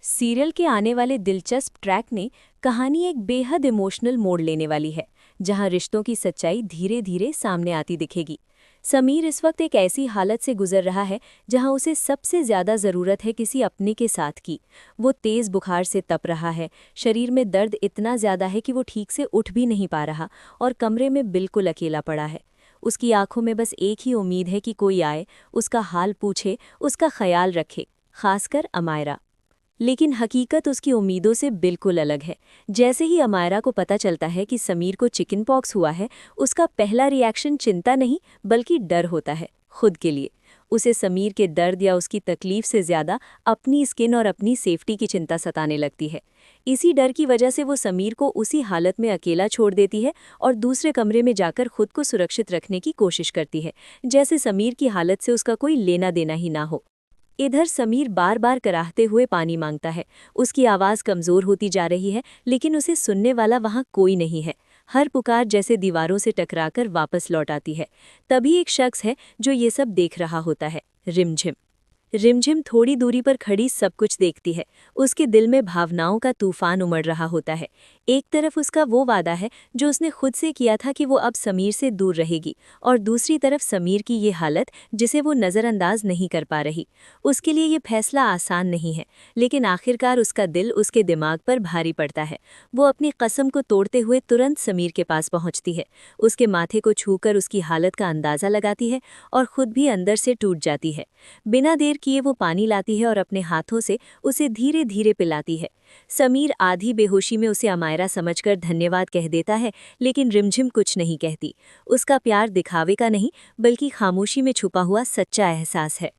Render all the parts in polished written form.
Serial के आने वाले दिलचस्प ट्रैक ने कहानी एक बेहद इमोशनल मोड़ लेने वाली है, जहां रिश्तों की सच्चाई धीरे धीरे सामने आती दिखेगी। समीर इस वक्त एक ऐसी हालत से गुजर रहा है जहां उसे सबसे ज्यादा जरूरत है किसी अपने के साथ की। वो तेज बुखार से तप रहा है, शरीर में दर्द इतना ज्यादा है कि वो ठीक से उठ भी नहीं पा रहा और कमरे में बिल्कुल अकेला पड़ा है। उसकी आंखों में बस एक ही उम्मीद है कि कोई आए, उसका हाल पूछे, उसका ख्याल रखे, खासकर अमायरा। लेकिन हकीकत उसकी उम्मीदों से बिल्कुल अलग है। जैसे ही अमायरा को पता चलता है कि समीर को चिकन पॉक्स हुआ है, उसका पहला रिएक्शन चिंता नहीं बल्कि डर होता है, खुद के लिए। उसे समीर के दर्द या उसकी तकलीफ से ज्यादा अपनी स्किन और अपनी सेफ्टी की चिंता सताने लगती है। इसी डर की वजह से वो समीर को उसी हालत में अकेला छोड़ देती है और दूसरे कमरे में जाकर खुद को सुरक्षित रखने की कोशिश करती है, जैसे समीर की हालत से उसका कोई लेना देना ही ना हो। इधर समीर बार बार कराहते हुए पानी मांगता है। उसकी आवाज़ कमज़ोर होती जा रही है, लेकिन उसे सुनने वाला वहाँ कोई नहीं है। हर पुकार जैसे दीवारों से टकराकर वापस लौट आती है। तभी एक शख्स है जो ये सब देख रहा होता है, रिमझिम। रिमझिम थोड़ी दूरी पर खड़ी सब कुछ देखती है। उसके दिल में भावनाओं का तूफान उमड़ रहा होता है। एक तरफ उसका वो वादा है जो उसने खुद से किया था कि वो अब समीर से दूर रहेगी, और दूसरी तरफ समीर की ये हालत जिसे वो नज़रअंदाज नहीं कर पा रही। उसके लिए ये फैसला आसान नहीं है, लेकिन आखिरकार उसका दिल उसके दिमाग पर भारी पड़ता है। वो अपनी कसम को तोड़ते हुए तुरंत समीर के पास पहुंचती है, उसके माथे को छूकर उसकी हालत का अंदाज़ा लगाती है और खुद भी अंदर से टूट जाती है। बिना देर किए वो पानी लाती है और अपने हाथों से उसे धीरे धीरे पिलाती है। समीर आधी बेहोशी में उसे अमायरा समझकर धन्यवाद कह देता है, लेकिन रिमझिम कुछ नहीं कहती। उसका प्यार दिखावे का नहीं बल्कि खामोशी में छुपा हुआ सच्चा एहसास है।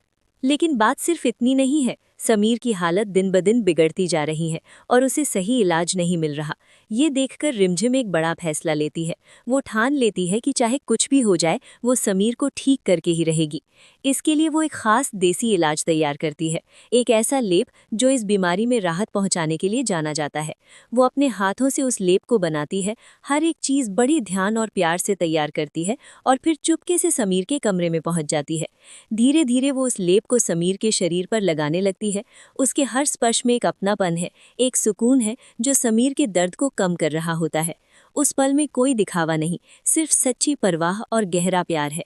लेकिन बात सिर्फ इतनी नहीं है। समीर की हालत दिन ब दिन बिगड़ती जा रही है और उसे सही इलाज नहीं मिल रहा। ये देखकर रिमझिम एक बड़ा फैसला लेती है। वो ठान लेती है कि चाहे कुछ भी हो जाए, वो समीर को ठीक करके ही रहेगी। इसके लिए वो एक खास देसी इलाज तैयार करती है, एक ऐसा लेप जो इस बीमारी में राहत पहुंचाने के लिए जाना जाता है। वो अपने हाथों से उस लेप को बनाती है, हर एक चीज़ बड़ी ध्यान और प्यार से तैयार करती है और फिर चुपके से समीर के कमरे में पहुंच जाती है। धीरे धीरे वो उस लेप को समीर के शरीर पर लगाने लगती है। उसके हर स्पर्श में एक अपनापन है, एक सुकून है जो समीर के दर्द को कम कर रहा होता है। उस पल में कोई दिखावा नहीं, सिर्फ सच्ची परवाह और गहरा प्यार है।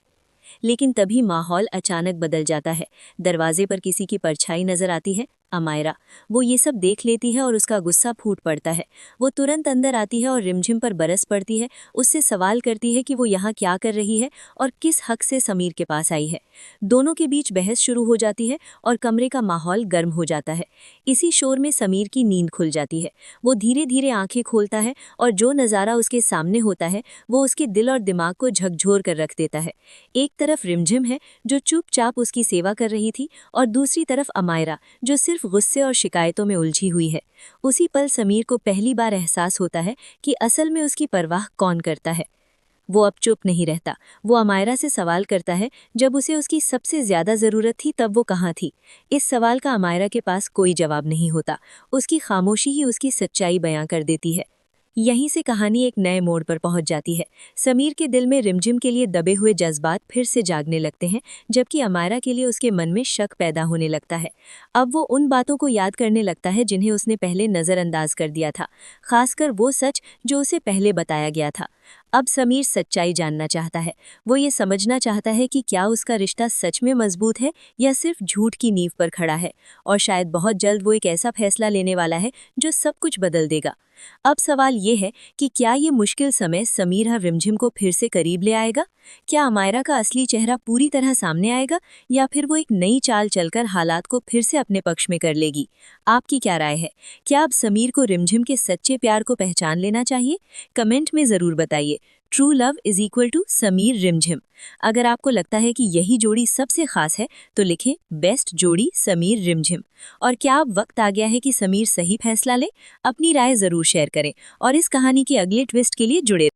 लेकिन तभी माहौल अचानक बदल जाता है। दरवाजे पर किसी की परछाई नजर आती है, अमायरा। वो ये सब देख लेती है और उसका गुस्सा फूट पड़ता है। वो तुरंत अंदर आती है और रिमझिम पर बरस पड़ती है, उससे सवाल करती है कि वो यहाँ क्या कर रही है और किस हक से समीर के पास आई है। दोनों के बीच बहस शुरू हो जाती है और कमरे का माहौल गर्म हो जाता है। इसी शोर में समीर की नींद खुल जाती है। वो धीरे धीरे आंखें खोलता है और जो नज़ारा उसके सामने होता है वो उसके दिल और दिमाग को झकझोर कर रख देता है। एक तरफ रिमझिम है जो चुपचाप उसकी सेवा कर रही थी, और दूसरी तरफ अमायरा जो सिर्फ गुस्से और शिकायतों में उलझी हुई है। उसी पल समीर को पहली बार एहसास होता है कि असल में उसकी परवाह कौन करता है। वो अब चुप नहीं रहता। वो अमायरा से सवाल करता है, जब उसे उसकी सबसे ज्यादा जरूरत थी तब वो कहाँ थी। इस सवाल का अमायरा के पास कोई जवाब नहीं होता। उसकी खामोशी ही उसकी सच्चाई बयां कर देती है। यहीं से कहानी एक नए मोड़ पर पहुंच जाती है। समीर के दिल में रिमझिम के लिए दबे हुए जज्बात फिर से जागने लगते हैं, जबकि अमायरा के लिए उसके मन में शक पैदा होने लगता है। अब वो उन बातों को याद करने लगता है जिन्हें उसने पहले नज़रअंदाज कर दिया था, खासकर वो सच जो उसे पहले बताया गया था। अब समीर सच्चाई जानना चाहता है। वो ये समझना चाहता है कि क्या उसका रिश्ता सच में मजबूत है या सिर्फ झूठ की नींव पर खड़ा है, और शायद बहुत जल्द वो एक ऐसा फैसला लेने वाला है जो सब कुछ बदल देगा। अब सवाल ये है कि क्या ये मुश्किल समय समीर और रिमझिम को फिर से करीब ले आएगा? क्या अमायरा का असली चेहरा पूरी तरह सामने आएगा, या फिर वो एक नई चाल चलकर हालात को फिर से अपने पक्ष में कर लेगी? आपकी क्या राय है? क्या अब समीर को रिमझिम के सच्चे प्यार को पहचान लेना चाहिए? कमेंट में ज़रूर बताइए। True love is equal to Sameer Rimjhim. अगर आपको लगता है कि यही जोड़ी सबसे खास है तो लिखें बेस्ट जोड़ी समीर रिमझिम। और क्या अब वक्त आ गया है कि समीर सही फैसला ले? अपनी राय ज़रूर शेयर करें और इस कहानी के अगले ट्विस्ट के लिए जुड़े